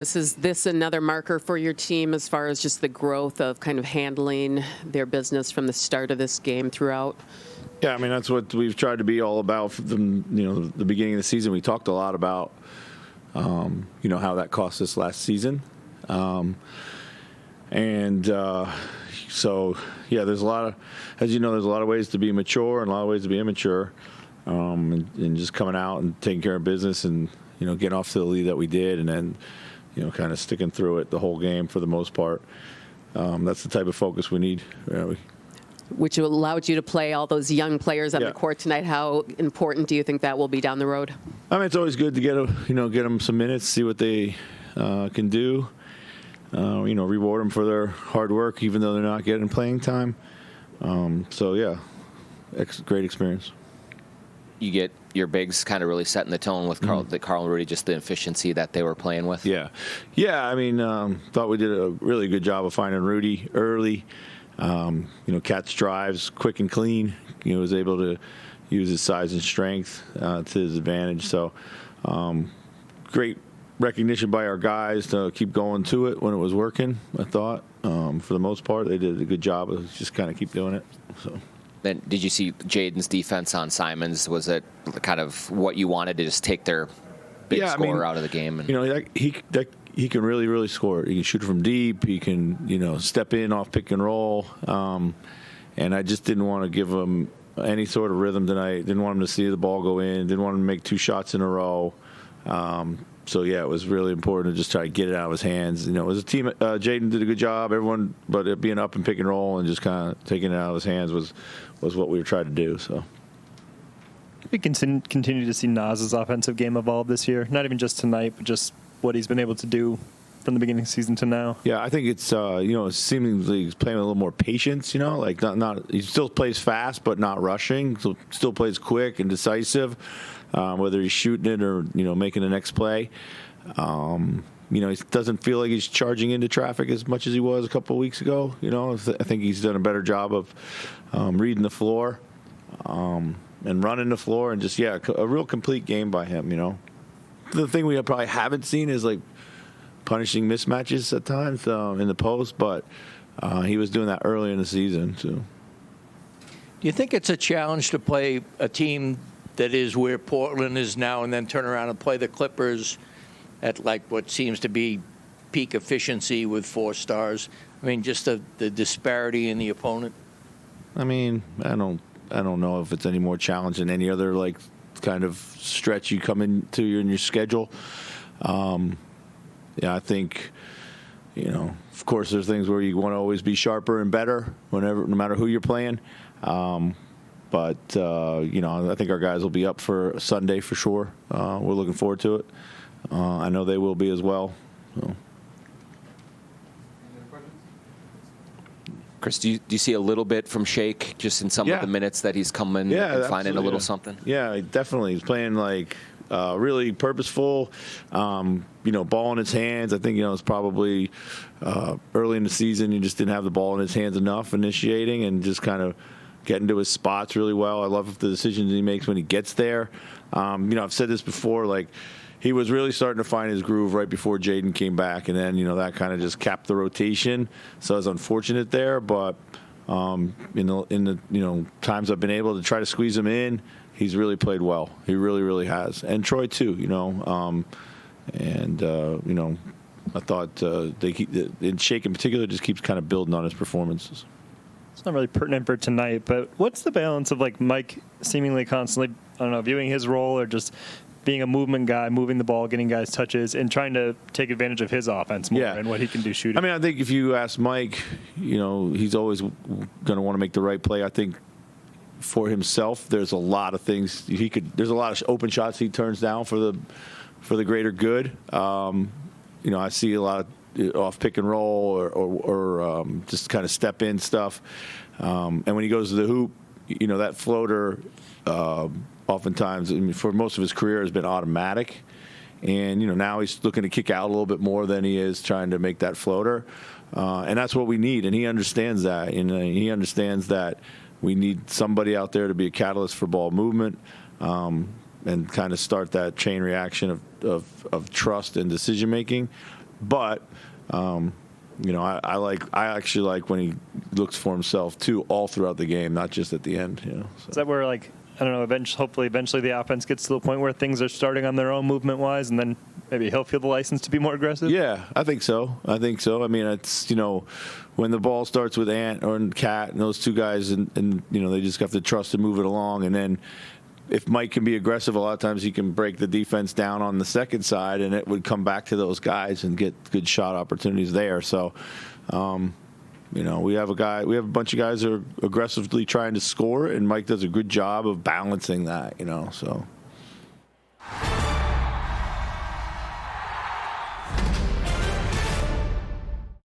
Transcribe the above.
Is this another marker for your team as far as just the growth of kind of handling their business from the start of this game throughout? Yeah, I mean, that's what we've tried to be all about from the beginning of the season. We talked a lot about, how that cost us last season. So, yeah, there's a lot of, as you know, there's a lot of ways to be mature and a lot of ways to be immature. And just coming out and taking care of business and, getting off to the lead that we did and then, kind of sticking through it the whole game for the most part. That's the type of focus we need. Which allowed you to play all those young players on the court tonight. How important do you think that will be down the road? I mean, it's always good to get them some minutes, see what they can do. Reward them for their hard work, even though they're not getting playing time. So yeah, great experience. You get your bigs kind of really setting the tone with Carl and Rudy, just the efficiency that they were playing with. Yeah. I mean, thought we did a really good job of finding Rudy early. Catch drives quick and clean. Was able to use his size and strength to his advantage. So, great recognition by our guys to keep going to it when it was working. I thought, for the most part, they did a good job of just kind of keep doing it. So. Then, did you see Jaden's defense on Simons? Was it kind of what you wanted to just take their big scorer out of the game? And he can really, really score. He can shoot from deep. He can, step in off pick and roll. And I just didn't want to give him any sort of rhythm tonight. Didn't want him to see the ball go in. Didn't want him to make 2 shots in a row. So, yeah, it was really important to just try to get it out of his hands. It was a team. Jaden did a good job, everyone, but it being up and pick and roll and just kind of taking it out of his hands was what we were trying to do. So we continue to see Nas's offensive game evolve this year, not even just tonight, but just what he's been able to do from the beginning of the season to now. Yeah, I think it's seemingly he's playing with a little more patience. Like not he still plays fast, but not rushing. So still plays quick and decisive, whether he's shooting it or making the next play. He doesn't feel like he's charging into traffic as much as he was a couple of weeks ago. I think he's done a better job of reading the floor and running the floor and just a real complete game by him. The thing we probably haven't seen is like punishing mismatches at times in the post, but he was doing that early in the season too. Do you think it's a challenge to play a team that is where Portland is now and then turn around and play the Clippers at like what seems to be peak efficiency with 4 stars? I mean, just the disparity in the opponent. I mean, I don't know if it's any more challenge than any other like kind of stretch you come into in your schedule. I think, of course, there's things where you want to always be sharper and better no matter who you're playing. But I think our guys will be up for Sunday for sure. We're looking forward to it. I know they will be as well. So. Chris, do you see a little bit from Shake just in some of the minutes that he's coming and finding a little something? Yeah, definitely. He's playing like really purposeful, ball in his hands. I think, it's probably early in the season he just didn't have the ball in his hands enough initiating and just kind of getting to his spots really well. I love the decisions he makes when he gets there. I've said this before, like he was really starting to find his groove right before Jaden came back, and then, that kind of just capped the rotation. So it's unfortunate there, but in the times I've been able to try to squeeze him in, he's really played well. He really, really has. And Troy too, I thought in Shake in particular just keeps kind of building on his performances. It's not really pertinent for tonight, but what's the balance of like Mike seemingly constantly, viewing his role or just being a movement guy, moving the ball, getting guys touches, and trying to take advantage of his offense more and what he can do shooting? I mean, I think if you ask Mike, he's always going to want to make the right play. I think for himself, there's a lot of things there's a lot of open shots he turns down for the greater good. I see a lot of off pick and roll or just kind of step in stuff. And when he goes to the hoop, that floater oftentimes, for most of his career, has been automatic. And, now he's looking to kick out a little bit more than he is trying to make that floater. And that's what we need. And he understands that. And he understands that we need somebody out there to be a catalyst for ball movement and kind of start that chain reaction of trust and decision-making. But I actually like when he looks for himself too, all throughout the game, not just at the end. So. Is that where, like, I don't know, hopefully eventually the offense gets to the point where things are starting on their own movement-wise, and then maybe he'll feel the license to be more aggressive? Yeah, I think so. I mean, it's, when the ball starts with Ant or Cat and those two guys, and they just have to trust to move it along. And then if Mike can be aggressive, a lot of times he can break the defense down on the second side, and it would come back to those guys and get good shot opportunities there. So, we have a bunch of guys that are aggressively trying to score, and Mike does a good job of balancing that. So.